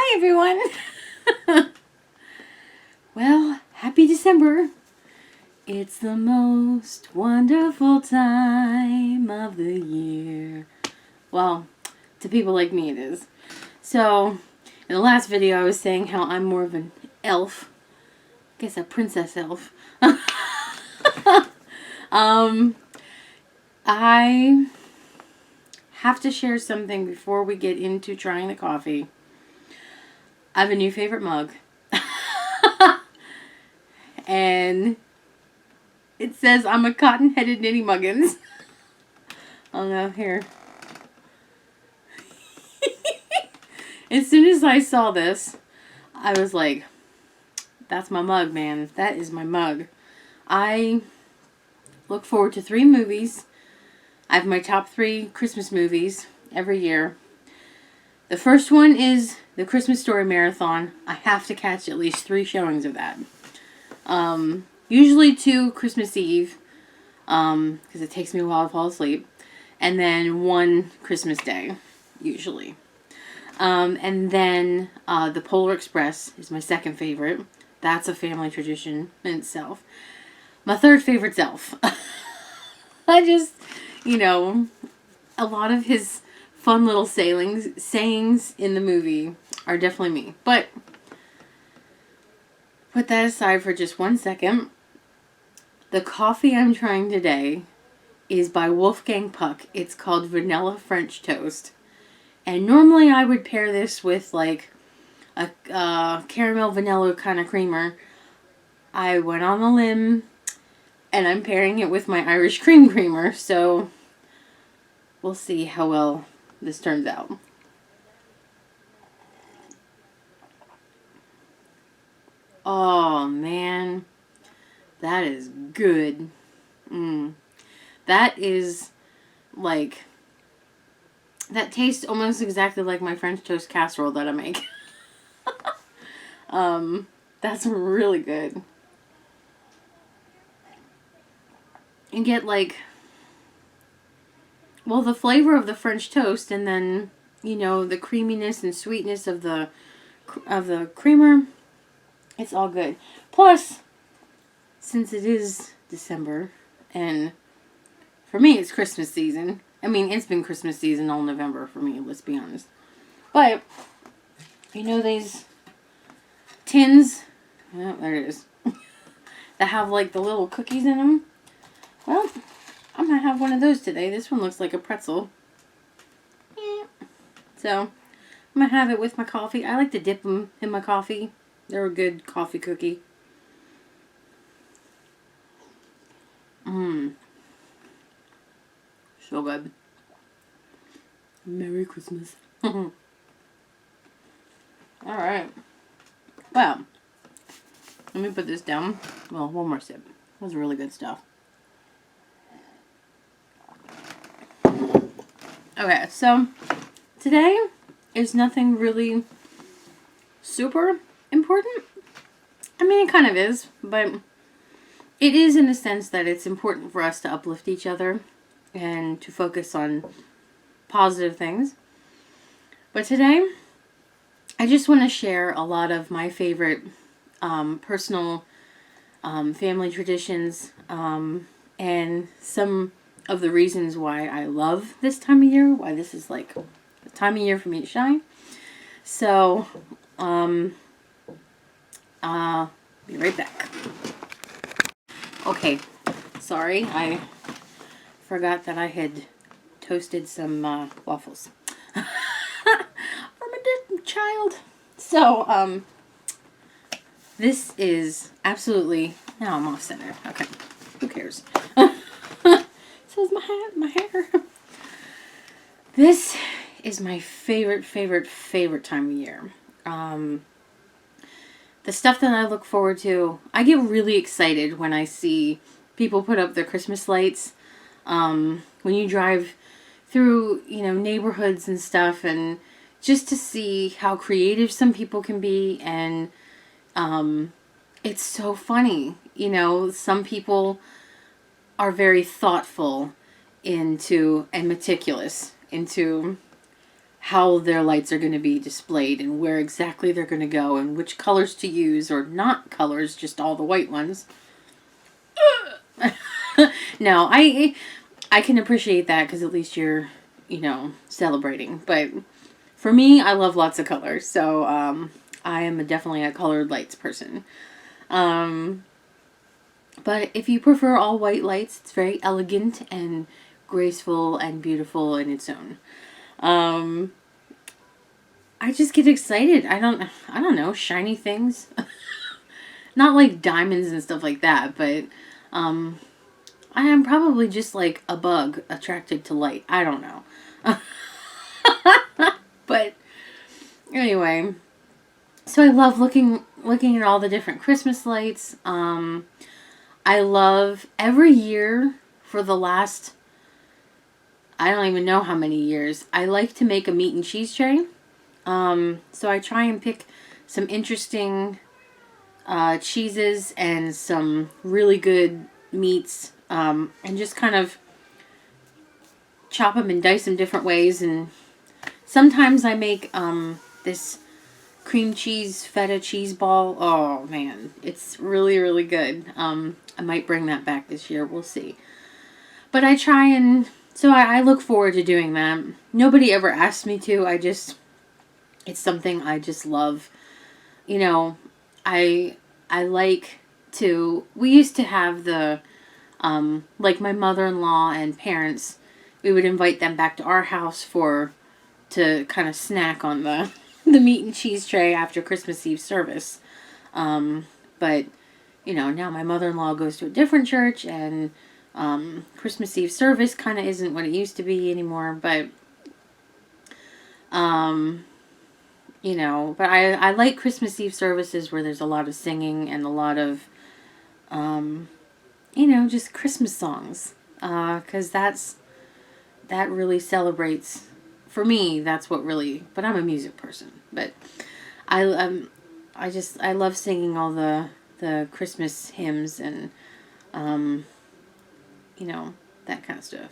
Hi, everyone. Well, happy December. It's the most wonderful time of the year. Well, to people like me, it is. So, in the last video, I was saying how I'm more of an elf. I guess a princess elf. I have to share something before we get into trying the coffee. I have a new favorite mug. And it says I'm a cotton-headed Nitty Muggins. Oh no, here. As soon as I saw this, I was like, that's my mug, man. That is my mug. I look forward to 3 movies. I have my top 3 Christmas movies every year. The first one is the Christmas Story Marathon. I have to catch at least 3 showings of that. Usually 2 Christmas Eve, because it takes me a while to fall asleep. And then 1 Christmas Day, usually. And then the Polar Express is my second favorite. That's a family tradition in itself. My third favorite's Elf. I just, a lot of his fun little sayings in the movie are definitely me. But put that aside for just 1 second. The coffee I'm trying today is by Wolfgang Puck. It's called Vanilla French Toast. And normally I would pair this with like a caramel vanilla kind of creamer. I went on a limb and I'm pairing it with my Irish cream creamer. So we'll see how well this turns out. Oh man, that is good. That is like, that tastes almost exactly like my French toast casserole that I make. That's really good. And get like, well, the flavor of the French toast, and then the creaminess and sweetness of the creamer. It's all good. Plus, since it is December, and for me it's Christmas season. I mean, it's been Christmas season all November for me, let's be honest. But, these tins, oh, there it is, that have like the little cookies in them. Well, I'm going to have one of those today. This one looks like a pretzel. Yeah. So, I'm going to have it with my coffee. I like to dip them in my coffee. They're a good coffee cookie. So good. Merry Christmas. Alright. Well, let me put this down. Well, one more sip. That was really good stuff. Okay, so today is nothing really super important. I mean, it kind of is, but it is in the sense that it's important for us to uplift each other and to focus on positive things. But today, I just want to share a lot of my favorite personal family traditions and some of the reasons why I love this time of year, why this is like the time of year for me to shine. So, be right back. Okay, sorry, I forgot that I had toasted some waffles from a dead child. So, this is absolutely, now I'm off center. Okay, who cares? Says my hair. This is my favorite time of year. The stuff that I look forward to, I get really excited when I see people put up their Christmas lights. When you drive through, neighborhoods and stuff, and just to see how creative some people can be, and it's so funny. Some people are very thoughtful and meticulous into how their lights are going to be displayed and where exactly they're going to go and which colors to use, or not colors, just all the white ones. No, I can appreciate that because at least you're, celebrating. But for me, I love lots of colors, so I am definitely a colored lights person. Um, but if you prefer all white lights, it's very elegant and graceful and beautiful in its own. Um, I just get excited. I don't know, shiny things. Not like diamonds and stuff like that, but um, I am probably just like a bug attracted to light. I don't know. But anyway, so I love looking at all the different Christmas lights. I love every year for the last, I don't even know how many years, I like to make a meat and cheese tray. So I try and pick some interesting cheeses and some really good meats, and just kind of chop them and dice them different ways. And sometimes I make this cream cheese feta cheese ball. Oh man, it's really, really good. I might bring that back this year. We'll see. But I try and, so I look forward to doing that. Nobody ever asked me to. It's something I just love. You know, I like to, we used to have the, like my mother-in-law and parents, we would invite them back to our house to kind of snack on the meat and cheese tray after Christmas Eve service. But, now my mother-in-law goes to a different church, and Christmas Eve service kind of isn't what it used to be anymore. But, but I like Christmas Eve services where there's a lot of singing and a lot of, just Christmas songs. Because that really celebrates, for me, that's what really, but I'm a music person. But I love singing all the Christmas hymns and, that kind of stuff.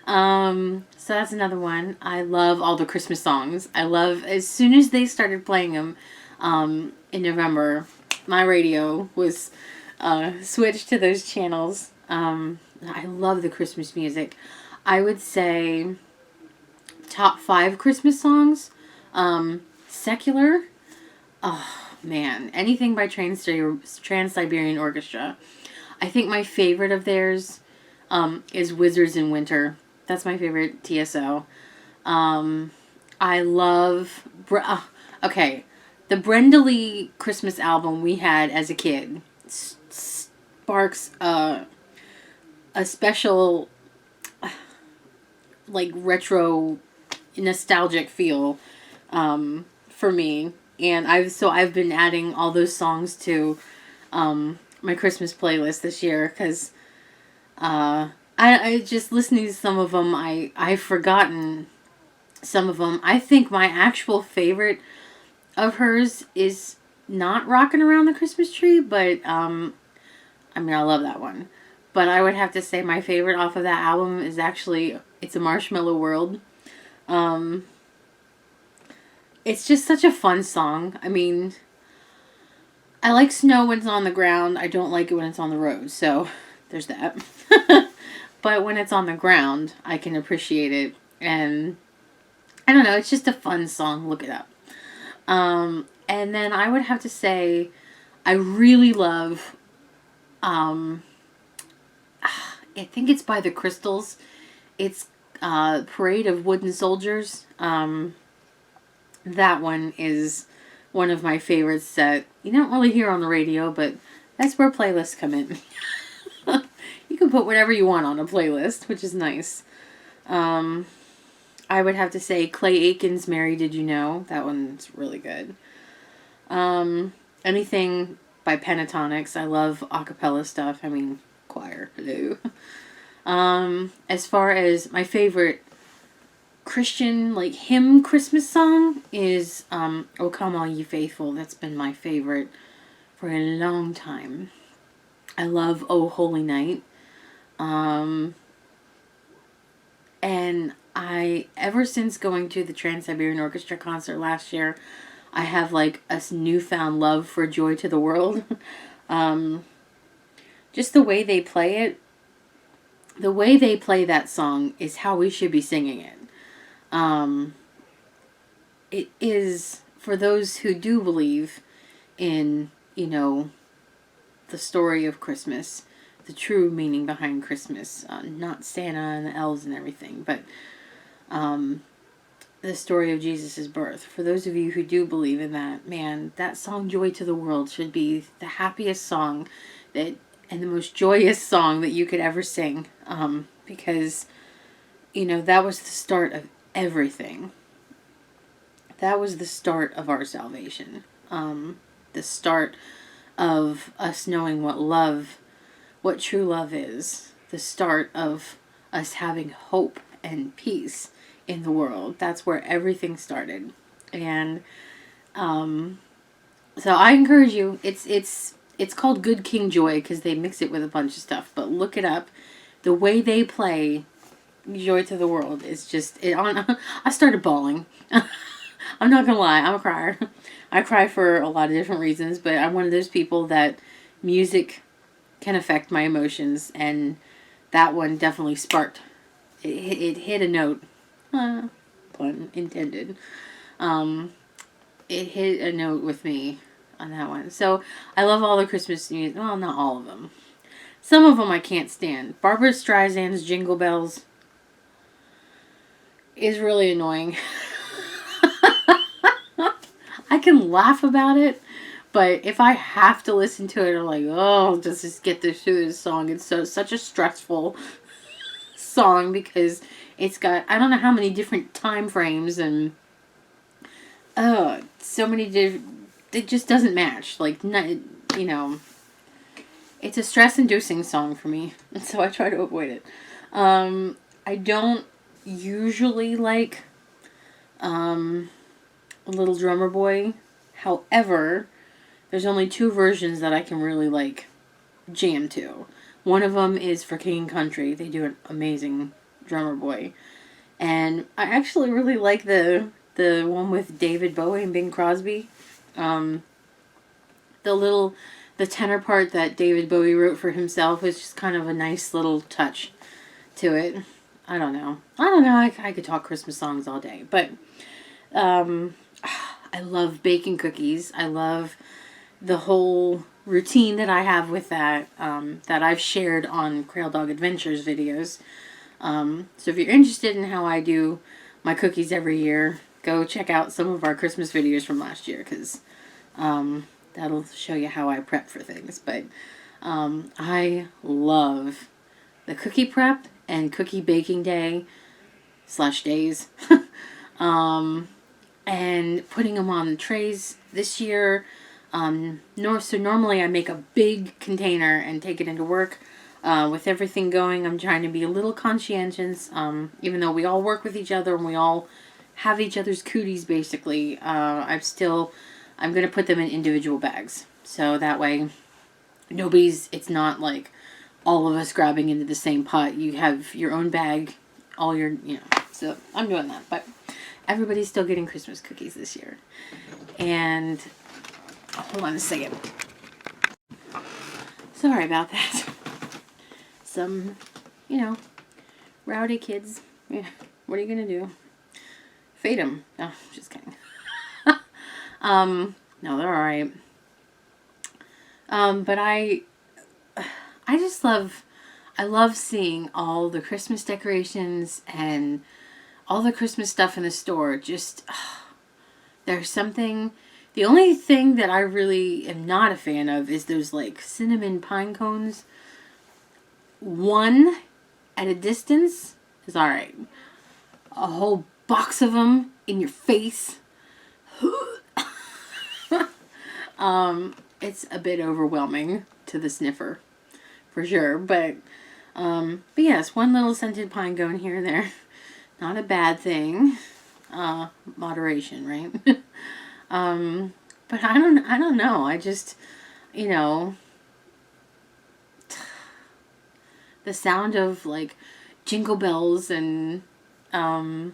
So that's another one. I love all the Christmas songs. I love, as soon as they started playing them, in November, my radio was, switched to those channels. I love the Christmas music. I would say top 5 Christmas songs. Secular. Oh man, anything by Trans-Siberian Orchestra. I think my favorite of theirs is Wizards in Winter. That's my favorite TSO. I love... okay, the Brenda Lee Christmas album we had as a kid sparks a special, like, retro, nostalgic feel for me. And I've been adding all those songs to my Christmas playlist this year because I just listening to some of them, I've forgotten some of them. I think my actual favorite of hers is not Rockin' Around the Christmas Tree, but I love that one. But I would have to say my favorite off of that album is actually It's a Marshmallow World. It's just such a fun song. I mean, I like snow when it's on the ground. I don't like it when it's on the road. So there's that. But when it's on the ground, I can appreciate it. And I don't know, it's just a fun song. Look it up. And then I would have to say I really love, I think it's by the Crystals. It's Parade of Wooden Soldiers. That one is one of my favorites that you don't really hear on the radio, but that's where playlists come in. You can put whatever you want on a playlist, which is nice. I would have to say Clay Aiken's Mary Did You Know? That one's really good. Anything by Pentatonics. I love a cappella stuff. I mean, choir. Hello. As far as my favorite Christian, like, hymn Christmas song is O Come All Ye Faithful. That's been my favorite for a long time. I love O Holy Night. And ever since going to the Trans-Siberian Orchestra concert last year, I have like a newfound love for Joy to the World. Just the way they play it, the way they play that song is how we should be singing it. It is, for those who do believe in, the story of Christmas, the true meaning behind Christmas, not Santa and the elves and everything, but the story of Jesus' birth. For those of you who do believe in that, man, that song Joy to the World should be the happiest song and the most joyous song that you could ever sing, because, that was the start of everything. That was the start of our salvation. The start of us knowing what true love is. The start of us having hope and peace in the world. That's where everything started. And so I encourage you. It's called Good King Joy because they mix it with a bunch of stuff. But look it up. The way they play Joy to the World is just I started bawling. I'm not gonna lie, I'm a crier. I cry for a lot of different reasons, but I'm one of those people that music can affect my emotions, and that one definitely sparked. It hit a note, pun intended. It hit a note with me on that one. So I love all the Christmas music. Well, not all of them. Some of them I can't stand. Barbara Streisand's Jingle Bells is really annoying. I can laugh about it, but if I have to listen to it, I'm like, oh, just get through this song. It's such a stressful song because it's got, I don't know how many different time frames and so many different, it just doesn't match. Like, it's a stress-inducing song for me, and so I try to avoid it. I don't usually like Little Drummer Boy. However, there's only two versions that I can really jam to. One of them is for King and Country. They do an amazing Drummer Boy. And I actually really like the one with David Bowie and Bing Crosby. The tenor part that David Bowie wrote for himself is just kind of a nice little touch to it. I don't know. I could talk Christmas songs all day. But I love baking cookies. I love the whole routine that I have with that, that I've shared on Crail Dog Adventures videos. So if you're interested in how I do my cookies every year, go check out some of our Christmas videos from last year, because that'll show you how I prep for things. But I love the cookie prep and cookie baking day / days. And putting them on the trays this year. So normally I make a big container and take it into work. With everything going, I'm trying to be a little conscientious. Even though we all work with each other and we all have each other's cooties, basically, I'm going to put them in individual bags. So that way, it's not like all of us grabbing into the same pot. You have your own bag, so I'm doing that. But everybody's still getting Christmas cookies this year. And hold on a second. Sorry about that. Some, rowdy kids. Yeah, what are you going to do? Fade them. No, just kidding. No, they're alright. But I just I love seeing all the Christmas decorations and all the Christmas stuff in the store. Just, there's something. The only thing that I really am not a fan of is those cinnamon pine cones. One at a distance is alright. A whole box of them in your face. It's a bit overwhelming to the sniffer, for sure. But yes, one little scented pine cone here and there. Not a bad thing. Moderation, right? But I don't know. I just, the sound of jingle bells and You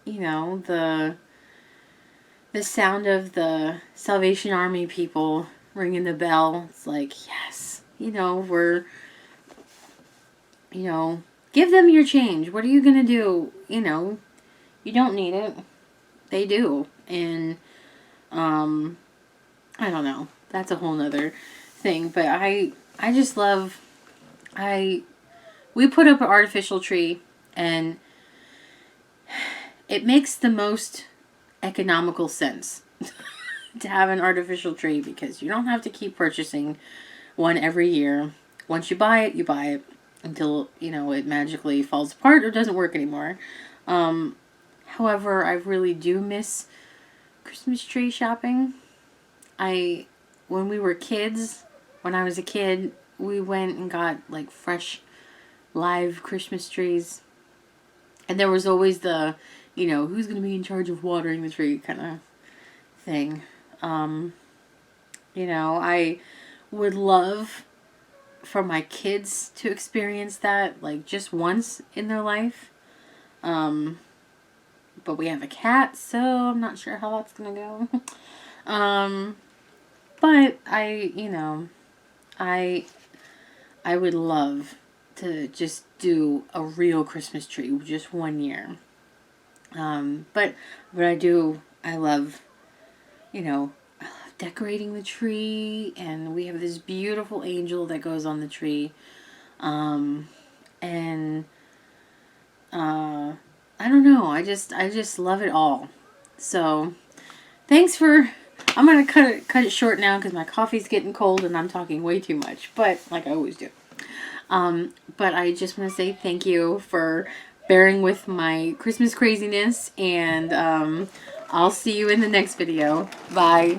know, the sound of the Salvation Army people ringing the bell. It's like, yes, you know, you know, give them your change. What are you gonna do? You know, you don't need it. They do. And, I don't know. That's a whole nother thing. But I just love, we put up an artificial tree, and it makes the most economical sense to have an artificial tree, because you don't have to keep purchasing one every year. Once you buy it until, you know, it magically falls apart or doesn't work anymore. However, I really do miss Christmas tree shopping. When we were kids, when I was a kid, we went and got like fresh live Christmas trees. And there was always the, you know, who's going to be in charge of watering the tree kind of thing. You know, I would love for my kids to experience that, like, just once in their life. But we have a cat, so I'm not sure how that's going to go. But you know, I would love to just do a real Christmas tree just one year. But what I love, you know, I love decorating the tree, and we have this beautiful angel that goes on the tree. And I don't know, I just love it all. So, thanks for, I'm going to cut it short now because my coffee's getting cold and I'm talking way too much, but like I always do. But I just want to say thank you for bearing with my Christmas craziness, and I'll see you in the next video. Bye.